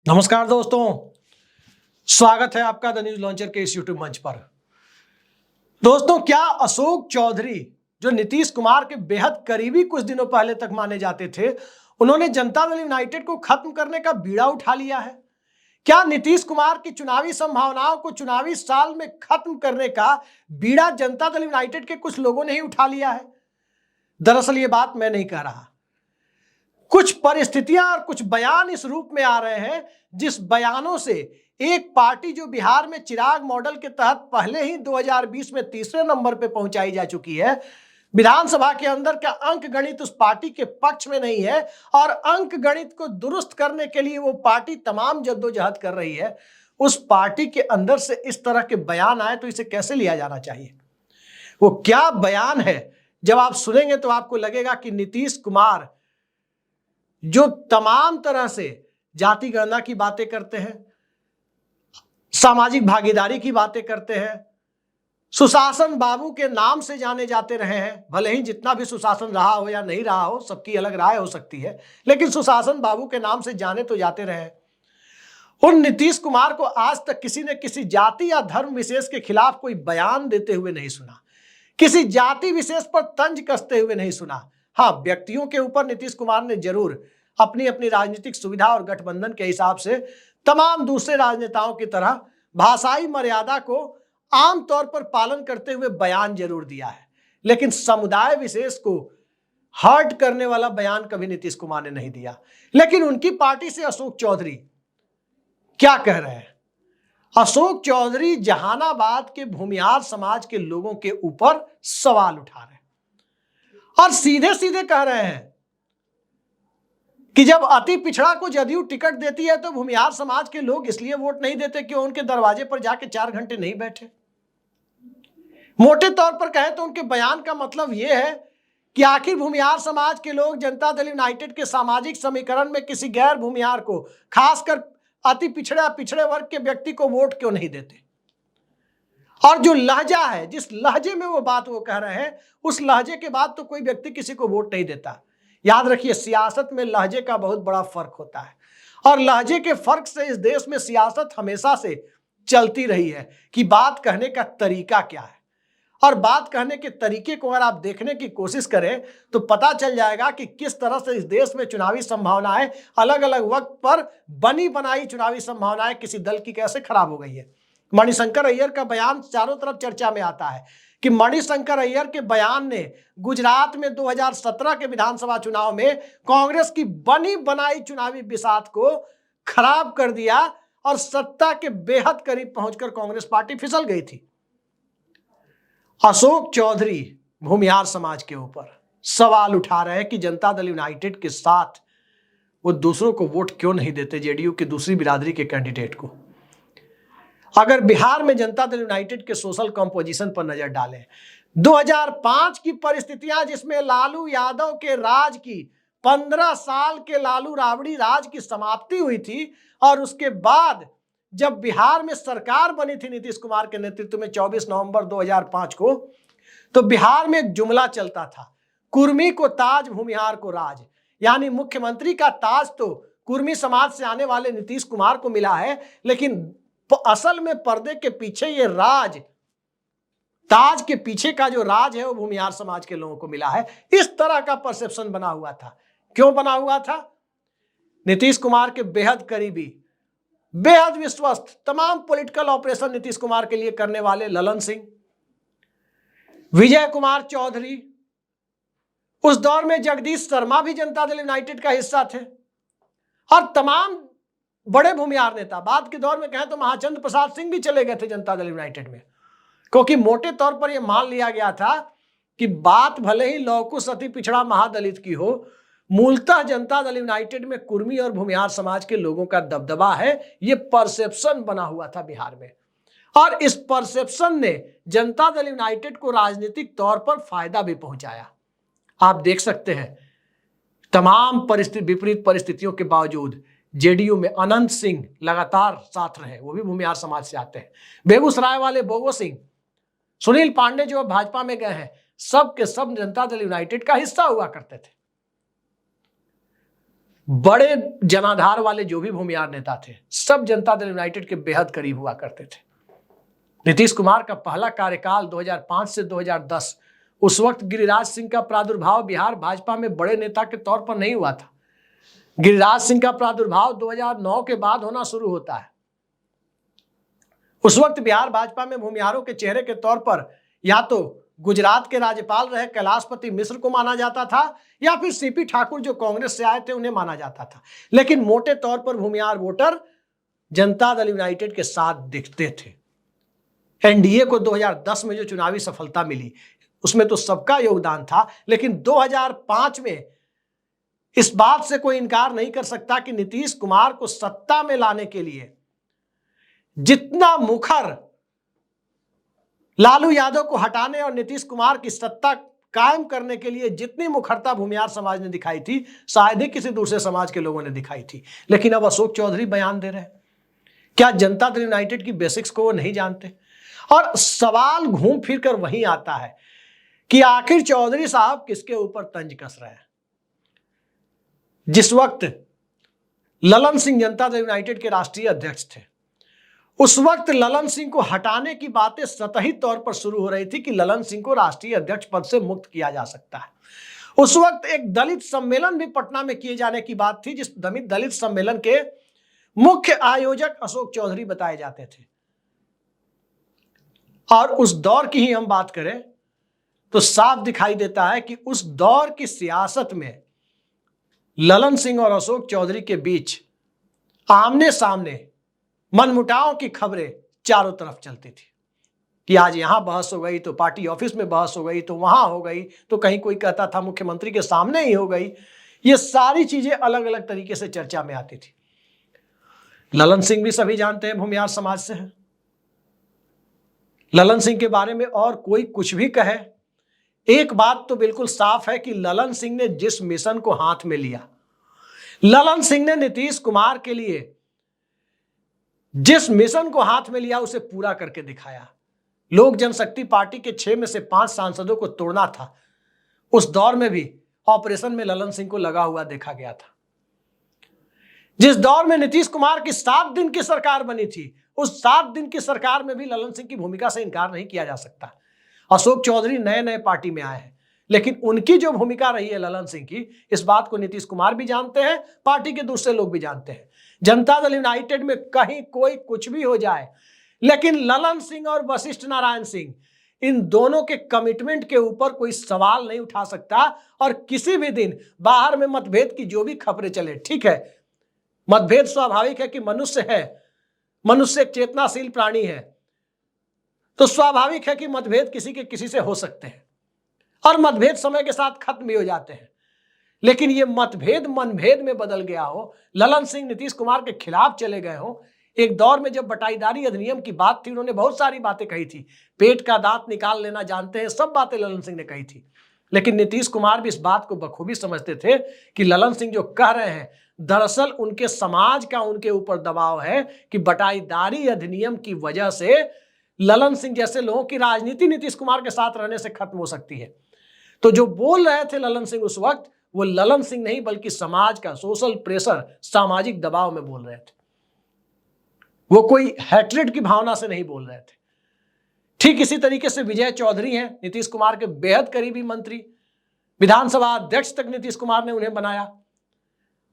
नमस्कार दोस्तों, स्वागत है आपका द न्यूज लॉन्चर के इस यूट्यूब मंच पर। दोस्तों, क्या अशोक चौधरी जो नीतीश कुमार के बेहद करीबी कुछ दिनों पहले तक माने जाते थे, उन्होंने जनता दल यूनाइटेड को खत्म करने का बीड़ा उठा लिया है? क्या नीतीश कुमार की चुनावी संभावनाओं को चुनावी साल में खत्म करने का बीड़ा जनता दल यूनाइटेड के कुछ लोगों ने ही उठा लिया है? दरअसल ये बात मैं नहीं कह रहा, कुछ परिस्थितियां और कुछ बयान इस रूप में आ रहे हैं जिस बयानों से एक पार्टी जो बिहार में चिराग मॉडल के तहत पहले ही 2020 में तीसरे नंबर पे पहुंचाई जा चुकी है, विधानसभा के अंदर का अंक गणित उस पार्टी के पक्ष में नहीं है और अंक गणित को दुरुस्त करने के लिए वो पार्टी तमाम जद्दोजहद कर रही है। उस पार्टी के अंदर से इस तरह के बयान आए तो इसे कैसे लिया जाना चाहिए? वो क्या बयान है, जब आप सुनेंगे तो आपको लगेगा कि नीतीश कुमार जो तमाम तरह से जाति गणना की बातें करते हैं, सामाजिक भागीदारी की बातें करते हैं, सुशासन बाबू के नाम से जाने जाते रहे हैं। भले ही जितना भी सुशासन रहा हो या नहीं रहा हो, सबकी अलग राय हो सकती है, लेकिन सुशासन बाबू के नाम से जाने तो जाते रहे हैं। उन नीतीश कुमार को आज तक किसी ने किसी जाति या धर्म विशेष के खिलाफ कोई बयान देते हुए नहीं सुना, किसी जाति विशेष पर तंज कसते हुए नहीं सुना। हाँ, व्यक्तियों के ऊपर नीतीश कुमार ने जरूर अपनी अपनी राजनीतिक सुविधा और गठबंधन के हिसाब से तमाम दूसरे राजनेताओं की तरह भाषाई मर्यादा को आमतौर पर पालन करते हुए बयान जरूर दिया है, लेकिन समुदाय विशेष को हर्ट करने वाला बयान कभी नीतीश कुमार ने नहीं दिया। लेकिन उनकी पार्टी से अशोक चौधरी क्या कह रहे हैं? अशोक चौधरी जहानाबाद के भूमिहार समाज के लोगों के ऊपर सवाल उठा रहे हैं और सीधे सीधे कह रहे हैं कि जब अति पिछड़ा को जदयू टिकट देती है तो भूमिहार समाज के लोग इसलिए वोट नहीं देते कि उनके दरवाजे पर जाके 4 घंटे नहीं बैठे। मोटे तौर पर कहें तो उनके बयान का मतलब यह है कि आखिर भूमिहार समाज के लोग जनता दल यूनाइटेड के सामाजिक समीकरण में किसी गैर भूमिहार को, खासकर अति पिछड़े वर्ग के व्यक्ति को वोट क्यों नहीं देते। और जो लहजा है, जिस लहजे में वो बात वो कह रहे हैं, उस लहजे के बाद तो कोई व्यक्ति किसी को वोट नहीं देता। याद रखिए, सियासत में लहजे का बहुत बड़ा फर्क होता है और लहजे के फर्क से इस देश में सियासत हमेशा से चलती रही है कि बात कहने का तरीका क्या है। और बात कहने के तरीके को अगर आप देखने की कोशिश करें तो पता चल जाएगा कि किस तरह से इस देश में चुनावी संभावनाएं अलग अलग वक्त पर बनी बनाई चुनावी संभावनाएं किसी दल की कैसे खराब हो गई है। मणिशंकर अय्यर का बयान चारों तरफ चर्चा में आता है कि मणिशंकर अय्यर के बयान ने गुजरात में 2017 के विधानसभा चुनाव में कांग्रेस की बनी बनाई चुनावी बिसात को खराब कर दिया और सत्ता के बेहद करीब पहुंचकर कांग्रेस पार्टी फिसल गई थी। अशोक चौधरी भूमिहार समाज के ऊपर सवाल उठा रहे हैं कि जनता दल यूनाइटेड के साथ वो दूसरों को वोट क्यों नहीं देते, जेडीयू की दूसरी बिरादरी के कैंडिडेट को। अगर बिहार में जनता दल यूनाइटेड के सोशल कंपोजिशन पर नजर डालें, 2005 की परिस्थितियां जिसमें लालू यादव के राज की 15 साल के लालू राबड़ी राज की समाप्ति हुई थी और उसके बाद जब बिहार में सरकार बनी थी नीतीश कुमार के नेतृत्व में 24 नवंबर 2005 को, तो बिहार में एक जुमला चलता था, कुर्मी को ताज भूमिहार को राज। यानी मुख्यमंत्री का ताज तो कुर्मी समाज से आने वाले नीतीश कुमार को मिला है, लेकिन असल में पर्दे के पीछे ये राज, ताज के पीछे का जो राज है वो भूमिहार समाज के लोगों को मिला है। इस तरह का परसेप्शन बना हुआ था। क्यों बना हुआ था? नीतीश कुमार के बेहद करीबी, बेहद विश्वस्त, तमाम पॉलिटिकल ऑपरेशन नीतीश कुमार के लिए करने वाले ललन सिंह, विजय कुमार चौधरी, उस दौर में जगदीश शर्मा भी जनता दल यूनाइटेड का हिस्सा थे और तमाम बड़े भूमिहार नेता। बाद के दौर में कहें तो महाचंद्र प्रसाद सिंह भी चले गए थे जनता दल यूनाइटेड में, क्योंकि मोटे तौर पर यह मान लिया गया था कि बात भले ही लौकुश अति पिछड़ा महादलित की हो, मूलतः जनता दल यूनाइटेड में कुर्मी और भूमिहार समाज के लोगों का दबदबा है। यह परसेप्शन बना हुआ था बिहार में और इस परसेप्शन ने जनता दल यूनाइटेड को राजनीतिक तौर पर फायदा भी पहुंचाया। आप देख सकते हैं, तमाम विपरीत परिस्थितियों के बावजूद जेडीयू में अनंत सिंह लगातार साथ रहे, वो भी भूमिहार समाज से आते हैं। बेगूसराय वाले बोगो सिंह, सुनील पांडे जो भाजपा में गए हैं, सब के सब जनता दल यूनाइटेड का हिस्सा हुआ करते थे। बड़े जनाधार वाले जो भी भूमिहार नेता थे, सब जनता दल यूनाइटेड के बेहद करीब हुआ करते थे। नीतीश कुमार का पहला कार्यकाल 2005 से 2010, उस वक्त गिरिराज सिंह का प्रादुर्भाव बिहार भाजपा में बड़े नेता के तौर पर नहीं हुआ था। गिरिराज सिंह का प्रादुर्भाव 2009 के बाद होना शुरू होता है। उस वक्त बिहार भाजपा में भूमिहारों के चेहरे के तौर पर या तो गुजरात के राज्यपाल रहे कैलाशपति मिश्र को माना जाता था, या फिर सीपी ठाकुर जो कांग्रेस से आए थे उन्हें माना जाता था। लेकिन मोटे तौर पर भूमिहार वोटर जनता दल यूनाइटेड के साथ दिखते थे। एनडीए को 2010 में जो चुनावी सफलता मिली उसमें तो सबका योगदान था, लेकिन 2005 में इस बात से कोई इनकार नहीं कर सकता कि नीतीश कुमार को सत्ता में लाने के लिए जितना मुखर लालू यादव को हटाने और नीतीश कुमार की सत्ता कायम करने के लिए जितनी मुखरता भूमिहार समाज ने दिखाई थी, शायद ही किसी दूसरे समाज के लोगों ने दिखाई थी। लेकिन अब अशोक चौधरी बयान दे रहे हैं, क्या जनता दल यूनाइटेड की बेसिक्स को वो नहीं जानते? और सवाल घूम फिर कर वहीं आता है कि आखिर चौधरी साहब किसके ऊपर तंज कस रहे हैं। जिस वक्त ललन सिंह जनता दल यूनाइटेड के राष्ट्रीय अध्यक्ष थे, उस वक्त ललन सिंह को हटाने की बातें सतही तौर पर शुरू हो रही थी कि ललन सिंह को राष्ट्रीय अध्यक्ष पद से मुक्त किया जा सकता है। उस वक्त एक दलित सम्मेलन भी पटना में किए जाने की बात थी, जिस दलित सम्मेलन के मुख्य आयोजक अशोक चौधरी बताए जाते थे। और उस दौर की ही हम बात करें तो साफ दिखाई देता है कि उस दौर की सियासत में ललन सिंह और अशोक चौधरी के बीच आमने सामने मनमुटाव की खबरें चारों तरफ चलती थी कि आज यहां बहस हो गई तो पार्टी ऑफिस में बहस हो गई, तो वहां हो गई, तो कहीं कोई कहता था मुख्यमंत्री के सामने ही हो गई। ये सारी चीजें अलग अलग तरीके से चर्चा में आती थी। ललन सिंह भी सभी जानते हैं भूमिहार समाज से है। ललन सिंह के बारे में और कोई कुछ भी कहे, एक बात तो बिल्कुल साफ है कि ललन सिंह ने जिस मिशन को हाथ में लिया, ललन सिंह ने नीतीश कुमार के लिए जिस मिशन को हाथ में लिया उसे पूरा करके दिखाया। लोक जनशक्ति पार्टी के 6 में से 5 सांसदों को तोड़ना था, उस दौर में भी ऑपरेशन में ललन सिंह को लगा हुआ देखा गया था। जिस दौर में नीतीश कुमार की 7 दिन की सरकार बनी थी, उस 7 दिन की सरकार में भी ललन सिंह की भूमिका से इनकार नहीं किया जा सकता। अशोक चौधरी नए नए पार्टी में आए हैं, लेकिन उनकी जो भूमिका रही है ललन सिंह की, इस बात को नीतीश कुमार भी जानते हैं, पार्टी के दूसरे लोग भी जानते हैं। जनता दल यूनाइटेड में कहीं कोई कुछ भी हो जाए, लेकिन ललन सिंह और वशिष्ठ नारायण सिंह, इन दोनों के कमिटमेंट के ऊपर कोई सवाल नहीं उठा सकता। और किसी भी दिन बाहर में मतभेद की जो भी खबरें चले, ठीक है, मतभेद स्वाभाविक है कि मनुष्य है, मनुष्य एक चेतनाशील प्राणी है, तो स्वाभाविक है कि मतभेद किसी के किसी से हो सकते हैं और मतभेद समय के साथ खत्म भी हो जाते हैं। लेकिन ये मतभेद मनभेद में बदल गया हो, ललन सिंह नीतीश कुमार के खिलाफ चले गए हो। एक दौर में जब बटाईदारी अधिनियम की बात थी, उन्होंने बहुत सारी बातें कही थी, पेट का दांत निकाल लेना जानते हैं, सब बातें ललन सिंह ने कही थी। लेकिन नीतीश कुमार भी इस बात को बखूबी समझते थे कि ललन सिंह जो कह रहे हैं, दरअसल उनके समाज का उनके ऊपर दबाव है कि बटाईदारी अधिनियम की वजह से ललन सिंह जैसे लोगों की राजनीति नीतीश कुमार के साथ रहने से खत्म हो सकती है। तो जो बोल रहे थे ललन सिंह उस वक्त, वो ललन सिंह नहीं बल्कि समाज का सोशल प्रेशर, सामाजिक दबाव में बोल रहे थे। वो कोई हैट्रेड की भावना से नहीं बोल रहे थे। ठीक इसी तरीके से विजय चौधरी हैं, नीतीश कुमार के बेहद करीबी मंत्री, विधानसभा अध्यक्ष तक नीतीश कुमार ने उन्हें बनाया।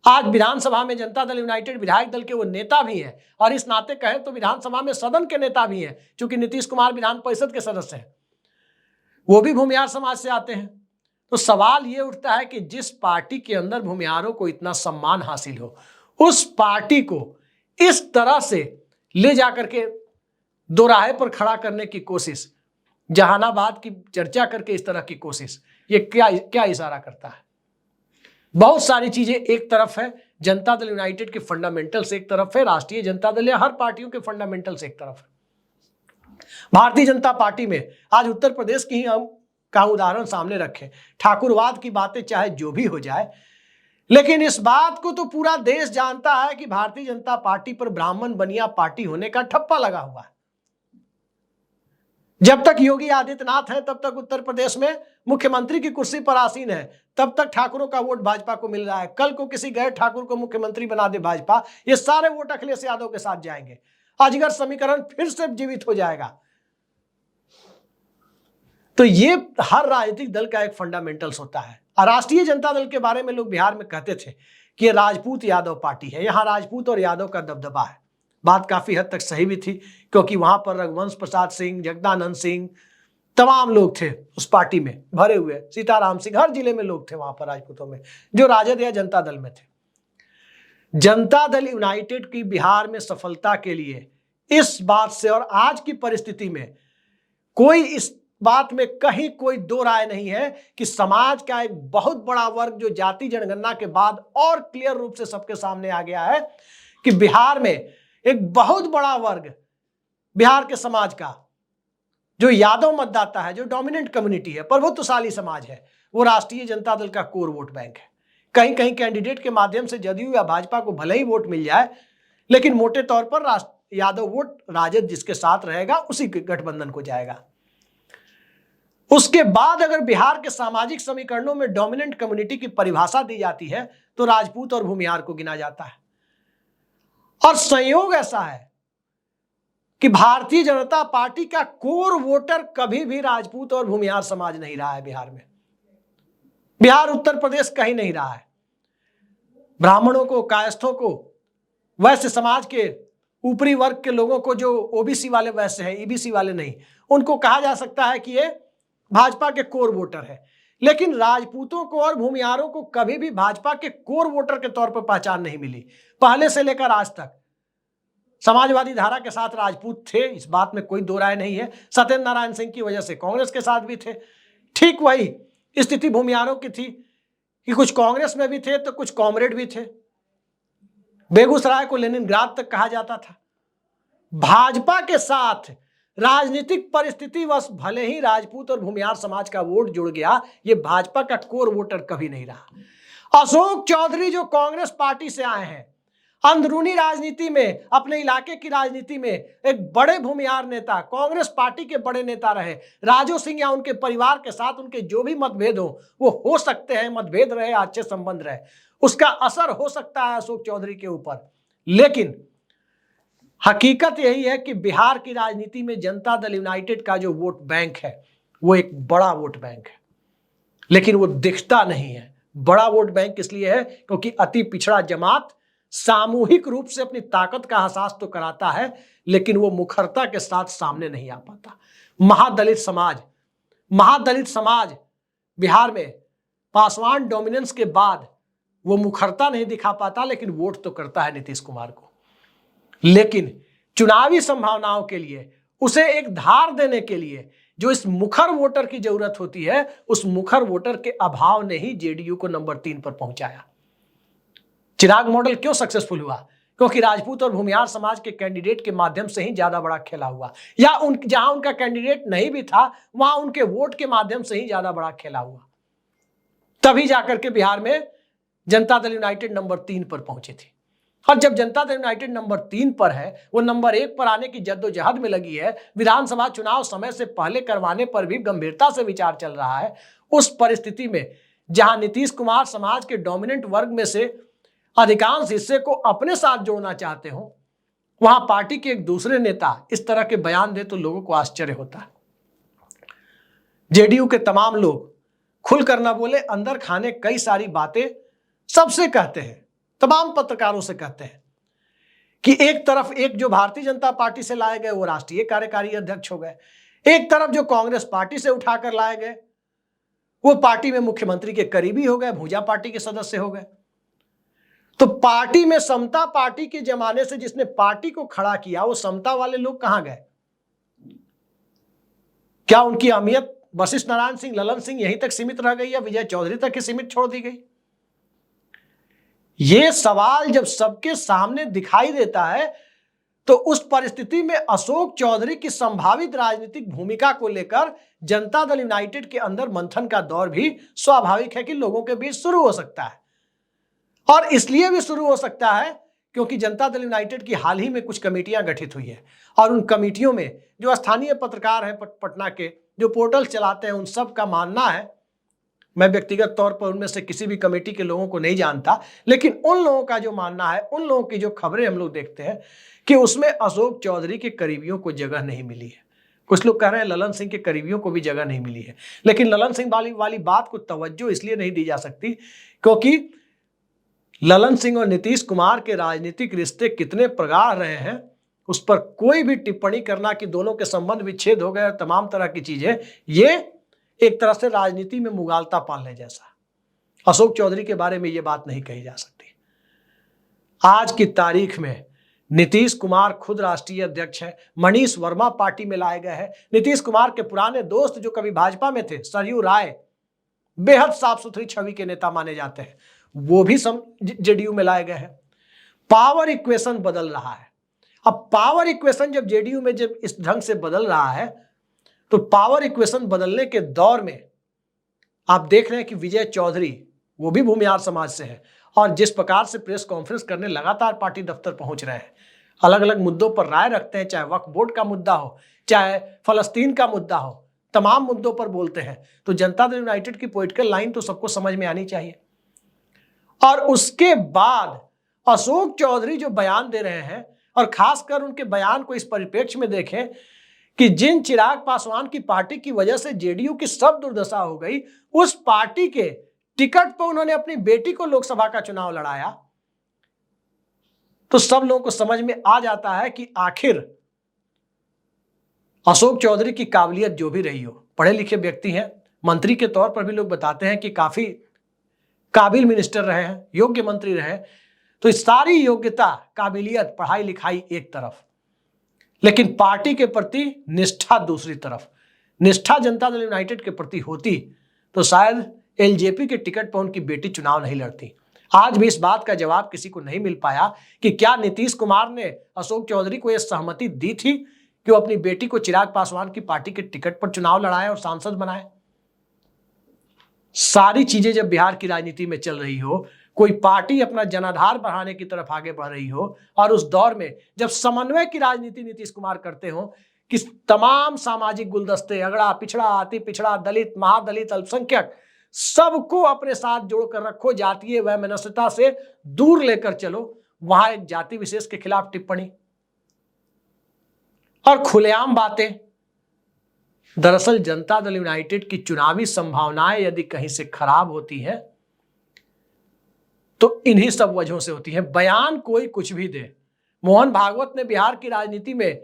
आज विधानसभा में जनता दल यूनाइटेड विधायक दल के वो नेता भी हैं, और इस नाते कहें तो विधानसभा में सदन के नेता भी हैं, क्योंकि नीतीश कुमार विधान परिषद के सदस्य हैं, वो भी भूमिहार समाज से आते हैं। तो सवाल ये उठता है कि जिस पार्टी के अंदर भूमिहारों को इतना सम्मान हासिल हो, उस पार्टी को इस तरह से ले जाकर के दोराहे पर खड़ा करने की कोशिश, जहानाबाद की चर्चा करके इस तरह की कोशिश, ये क्या इशारा करता है? बहुत सारी चीजें एक तरफ है, जनता दल यूनाइटेड के फंडामेंटल्स एक तरफ है, राष्ट्रीय जनता दल या हर पार्टियों के फंडामेंटल्स एक तरफ है। भारतीय जनता पार्टी में आज उत्तर प्रदेश की ही हम का उदाहरण सामने रखें, ठाकुरवाद की बातें चाहे जो भी हो जाए, लेकिन इस बात को तो पूरा देश जानता है कि भारतीय जनता पार्टी पर ब्राह्मण बनिया पार्टी होने का ठप्पा लगा हुआ है। जब तक योगी आदित्यनाथ है तब तक उत्तर प्रदेश में मुख्यमंत्री की कुर्सी पर आसीन है, तब तक ठाकुरों का वोट भाजपा को मिल रहा है। कल को किसी गैर ठाकुर को मुख्यमंत्री बना दे भाजपा, ये सारे वोट अखिलेश यादव के साथ जाएंगे। अजगर समीकरण फिर से जीवित हो जाएगा। तो ये हर राजनीतिक दल का एक फंडामेंटल्स होता है। राष्ट्रीय जनता दल के बारे में लोग बिहार में कहते थे कि ये राजपूत यादव पार्टी है, यहां राजपूत और यादव का दबदबा है। बात काफी हद तक सही भी थी, क्योंकि वहां पर रघुवंश प्रसाद सिंह, जगदानंद सिंह, तमाम लोग थे उस पार्टी में भरे हुए, सीताराम सिंह, हर जिले में लोग थे वहां पर राजपूतों में, जो राजद या जनता दल में थे। जनता दल यूनाइटेड की बिहार में सफलता के लिए इस बात से और आज की परिस्थिति में कोई इस बात में कहीं कोई दो राय नहीं है कि समाज का एक बहुत बड़ा वर्ग जो जाति जनगणना के बाद और क्लियर रूप से सबके सामने आ गया है कि बिहार में एक बहुत बड़ा वर्ग बिहार के समाज का जो यादव मतदाता है, जो डोमिनेंट कम्युनिटी है, प्रभुत्वशाली समाज है, वो राष्ट्रीय जनता दल का कोर वोट बैंक है। कहीं कहीं कैंडिडेट के माध्यम से जदयू या भाजपा को भले ही वोट मिल जाए, लेकिन मोटे तौर पर यादव वोट राजद जिसके साथ रहेगा उसी के गठबंधन को जाएगा। उसके बाद अगर बिहार के सामाजिक समीकरणों में डोमिनेंट कम्युनिटी की परिभाषा दी जाती है तो राजपूत और भूमिहार को गिना जाता है। और संयोग ऐसा है कि भारतीय जनता पार्टी का कोर वोटर कभी भी राजपूत और भूमिहार समाज नहीं रहा है बिहार में। बिहार उत्तर प्रदेश कहीं नहीं रहा है। ब्राह्मणों को, कायस्थों को, वैश्य समाज के ऊपरी वर्ग के लोगों को, जो ओबीसी वाले वैश्य हैं, ईबीसी वाले नहीं, उनको कहा जा सकता है कि ये भाजपा के कोर वोटर है। लेकिन राजपूतों को और भूमिहारों को कभी भी भाजपा के कोर वोटर के तौर पर पहचान नहीं मिली। पहले से लेकर आज तक समाजवादी धारा के साथ राजपूत थे, इस बात में कोई दो राय नहीं है। सत्येंद्र नारायण सिंह की वजह से कांग्रेस के साथ भी थे। ठीक वही स्थिति भूमिहारों की थी कि कुछ कांग्रेस में भी थे तो कुछ कॉमरेड भी थे। बेगूसराय को लेनिनग्राद तक कहा जाता था। भाजपा के साथ राजनीतिक परिस्थिति वश भले ही राजपूत और भूमिहार समाज का वोट जुड़ गया, ये भाजपा का कोर वोटर कभी नहीं रहा। अशोक चौधरी जो कांग्रेस पार्टी से आए हैं, अंदरूनी राजनीति में, अपने इलाके की राजनीति में एक बड़े भूमिहार नेता, कांग्रेस पार्टी के बड़े नेता रहे। राजू सिंह या उनके परिवार के साथ उनके जो भी मतभेद वो हो सकते हैं, मतभेद रहे, अच्छे संबंध रहे, उसका असर हो सकता है अशोक चौधरी के ऊपर। लेकिन हकीकत यही है कि बिहार की राजनीति में जनता दल यूनाइटेड का जो वोट बैंक है वो एक बड़ा वोट बैंक है, लेकिन वो दिखता नहीं है। बड़ा वोट बैंक इसलिए है क्योंकि अति पिछड़ा जमात सामूहिक रूप से अपनी ताकत का एहसास तो कराता है, लेकिन वो मुखरता के साथ सामने नहीं आ पाता। महादलित समाज बिहार में पासवान डोमिनेंस के बाद वो मुखरता नहीं दिखा पाता, लेकिन वोट तो करता है नीतीश कुमार को। लेकिन चुनावी संभावनाओं के लिए, उसे एक धार देने के लिए जो इस मुखर वोटर की जरूरत होती है, उस मुखर वोटर के अभाव ने ही जेडीयू को नंबर 3 पर पहुंचाया। चिराग मॉडल क्यों सक्सेसफुल हुआ? क्योंकि राजपूत और भूमिहार समाज के कैंडिडेट के माध्यम से ही ज्यादा बड़ा खेला हुआ, या जहां उनका कैंडिडेट नहीं भी था वहां उनके वोट के माध्यम से ही ज्यादा बड़ा खेला हुआ। तभी जाकर के बिहार में जनता दल यूनाइटेड नंबर 3 पर पहुंची थी। और जब जनता दल यूनाइटेड नंबर 3 पर है, वो नंबर 1 पर आने की जद्दोजहद में लगी है, विधानसभा चुनाव समय से पहले करवाने पर भी गंभीरता से विचार चल रहा है, उस परिस्थिति में जहां नीतीश कुमार समाज के डोमिनेंट वर्ग में से अधिकांश हिस्से को अपने साथ जोड़ना चाहते हो, वहां पार्टी के एक दूसरे नेता इस तरह के बयान दे तो लोगों को आश्चर्य होता है। जेडीयू के तमाम लोग खुलकर ना बोले, अंदर खाने कई सारी बातें सबसे कहते हैं, तमाम पत्रकारों से कहते हैं कि एक तरफ एक जो भारतीय जनता पार्टी से लाए गए वो राष्ट्रीय कार्यकारी अध्यक्ष हो गए, एक तरफ जो कांग्रेस पार्टी से उठाकर लाए गए वो पार्टी में मुख्यमंत्री के करीबी हो गए, भूजा पार्टी के सदस्य हो गए। तो पार्टी में समता पार्टी के जमाने से जिसने पार्टी को खड़ा किया, वो समता वाले लोग कहां गए? क्या उनकी अहमियत वशिष्ठ नारायण सिंह, ललन सिंह यहीं तक सीमित रह गई या विजय चौधरी तक ही सीमित छोड़ दी गई? ये सवाल जब सबके सामने दिखाई देता है तो उस परिस्थिति में अशोक चौधरी की संभावित राजनीतिक भूमिका को लेकर जनता दल यूनाइटेड के अंदर मंथन का दौर भी स्वाभाविक है कि लोगों के बीच शुरू हो सकता है। और इसलिए भी शुरू हो सकता है क्योंकि जनता दल यूनाइटेड की हाल ही में कुछ कमेटियां गठित हुई है और उन कमेटियों में जो स्थानीय पत्रकार हैं पटना के, जो पोर्टल चलाते हैं, उन सब का मानना है, मैं व्यक्तिगत तौर पर उनमें से किसी भी कमेटी के लोगों को नहीं जानता, लेकिन उन लोगों का जो मानना है, उन लोगों की जो खबरें हम लोग देखते हैं कि उसमें अशोक चौधरी के करीबियों को जगह नहीं मिली है। कुछ लोग कह रहे हैं ललन सिंह के करीबियों को भी जगह नहीं मिली है, लेकिन ललन सिंह वाली बात को तवज्जो इसलिए नहीं दी जा सकती क्योंकि ललन सिंह और नीतीश कुमार के राजनीतिक रिश्ते कितने प्रगाढ़ रहे हैं, उस पर कोई भी टिप्पणी करना कि दोनों के संबंध विच्छेद हो गए और तमाम तरह की चीजें, ये एक तरह से राजनीति में मुगालता पालने जैसा। अशोक चौधरी के बारे में ये बात नहीं कही जा सकती। आज की तारीख में नीतीश कुमार खुद राष्ट्रीय अध्यक्ष हैं, मनीष वर्मा पार्टी में लाए गए हैं। नीतीश कुमार के पुराने दोस्त जो कभी भाजपा में थे, सरयू राय, बेहद साफ सुथरी छवि के नेता माने जाते हैं, वो भी जेडीयू में लाए गए हैं। पावर इक्वेशन बदल रहा है। अब पावर इक्वेशन जब जेडीयू में जब इस ढंग से बदल रहा है, तो पावर इक्वेशन बदलने के दौर में आप देख रहे हैं कि विजय चौधरी, वो भी भूमिहार समाज से है, और जिस प्रकार से प्रेस कॉन्फ्रेंस करने लगातार पार्टी दफ्तर पहुंच रहे हैं, अलग अलग मुद्दों पर राय रखते हैं, चाहे वक्फ बोर्ड का मुद्दा हो, चाहे फलस्तीन का मुद्दा हो, तमाम मुद्दों पर बोलते हैं। तो जनता दल यूनाइटेड की पॉलिटिकल लाइन तो सबको समझ में आनी चाहिए। और उसके बाद अशोक चौधरी जो बयान दे रहे हैं, और खासकर उनके बयान को इस परिप्रेक्ष्य में देखें कि जिन चिराग पासवान की पार्टी की वजह से जेडीयू की सब दुर्दशा हो गई, उस पार्टी के टिकट पर उन्होंने अपनी बेटी को लोकसभा का चुनाव लड़ाया, तो सब लोगों को समझ में आ जाता है कि आखिर अशोक चौधरी की काबिलियत जो भी रही हो, पढ़े लिखे व्यक्ति हैं, मंत्री के तौर पर भी लोग बताते हैं कि काफी काबिल मिनिस्टर रहे हैं, योग्य मंत्री रहे, तो इस सारी योग्यता, काबिलियत, पढ़ाई लिखाई एक तरफ, लेकिन पार्टी के प्रति निष्ठा दूसरी तरफ। निष्ठा जनता दल यूनाइटेड के प्रति होती तो शायद एलजेपी के टिकट पर उनकी बेटी चुनाव नहीं लड़ती। आज भी इस बात का जवाब किसी को नहीं मिल पाया कि क्या नीतीश कुमार ने अशोक चौधरी को यह सहमति दी थी कि वो अपनी बेटी को चिराग पासवान की पार्टी के टिकट पर चुनाव लड़ाए और सांसद बनाए। सारी चीजें जब बिहार की राजनीति में चल रही हो, कोई पार्टी अपना जनाधार बढ़ाने की तरफ आगे बढ़ रही हो, और उस दौर में जब समन्वय की राजनीति नीतीश कुमार करते हो कि तमाम सामाजिक गुलदस्ते, अगड़ा पिछड़ा, अति पिछड़ा, दलित, महादलित, अल्पसंख्यक, सबको अपने साथ जोड़कर रखो, जातीय वैमनस्यता से दूर लेकर चलो, वहां एक जाति विशेष के खिलाफ टिप्पणी और खुलेआम बातें। दरअसल जनता दल यूनाइटेड की चुनावी संभावनाएं यदि कहीं से खराब होती हैं तो इन्हीं सब वजहों से होती है। बयान कोई कुछ भी दे, मोहन भागवत ने बिहार की राजनीति में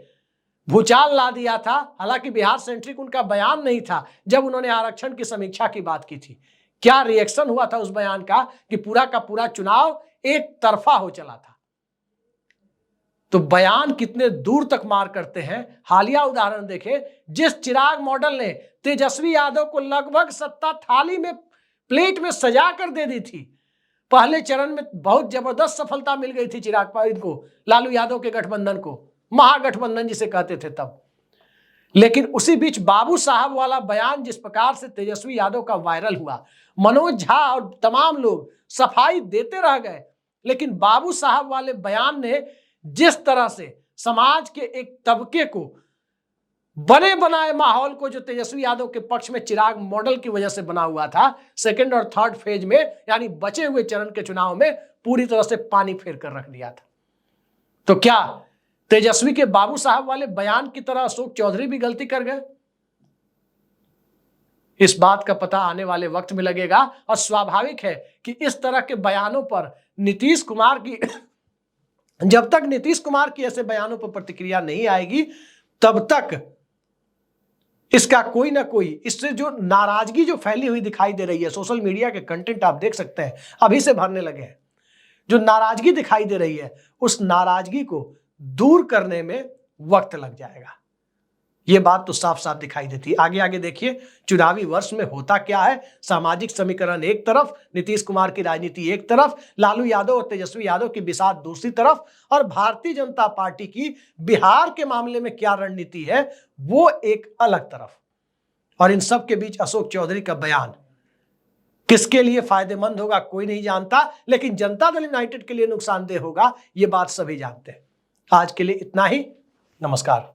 भूचाल ला दिया था, हालांकि बिहार सेंट्रिक उनका बयान नहीं था। जब उन्होंने आरक्षण की समीक्षा की बात की थी, क्या रिएक्शन हुआ था उस बयान का कि पूरा का पूरा चुनाव एक तरफा हो चला था। तो बयान कितने दूर तक मार करते हैं। हालिया उदाहरण देखें, जिस चिराग मॉडल ने तेजस्वी यादव को लगभग सत्ता थाली में, प्लेट में सजा कर दे दी थी, पहले चरण में बहुत जबरदस्त सफलता मिल गई थी चिराग पासवान को, लालू यादव के गठबंधन को, महागठबंधन जिसे कहते थे तब। लेकिन उसी बीच बाबू साहब वाला बयान जिस प्रकार से तेजस्वी यादव का वायरल हुआ, मनोज झा और तमाम लोग सफाई देते रह गए, लेकिन बाबू साहब वाले बयान ने जिस तरह से समाज के एक तबके को, बने बनाए माहौल को, जो तेजस्वी यादव के पक्ष में चिराग मॉडल की वजह से बना हुआ था, सेकंड और थर्ड फेज में, यानी बचे हुए चरण के चुनाव में पूरी तरह से पानी फेर कर रख दिया था। तो क्या तेजस्वी के बाबू साहब वाले बयान की तरह अशोक चौधरी भी गलती कर गए? इस बात का पता आने वाले वक्त में लगेगा, और स्वाभाविक है कि इस तरह के बयानों पर नीतीश कुमार की जब तक नीतीश कुमार की ऐसे बयानों पर प्रतिक्रिया नहीं आएगी, तब तक इसका कोई ना कोई, इससे जो नाराजगी जो फैली हुई दिखाई दे रही है, सोशल मीडिया के कंटेंट आप देख सकते हैं अभी से भरने लगे हैं, जो नाराजगी दिखाई दे रही है, उस नाराजगी को दूर करने में वक्त लग जाएगा। ये बात तो साफ साफ दिखाई देती है। आगे आगे देखिए, चुनावी वर्ष में होता क्या है। सामाजिक समीकरण एक तरफ, नीतीश कुमार की राजनीति एक तरफ, लालू यादव और तेजस्वी यादव की बिसात दूसरी तरफ, और भारतीय जनता पार्टी की बिहार के मामले में क्या रणनीति है वो एक अलग तरफ। और इन सब के बीच अशोक चौधरी का बयान, किसके लिए फायदेमंद होगा कोई नहीं जानता, लेकिन जनता दल यूनाइटेड के लिए नुकसानदेह होगा, ये बात सभी जानते हैं। आज के लिए इतना ही। नमस्कार।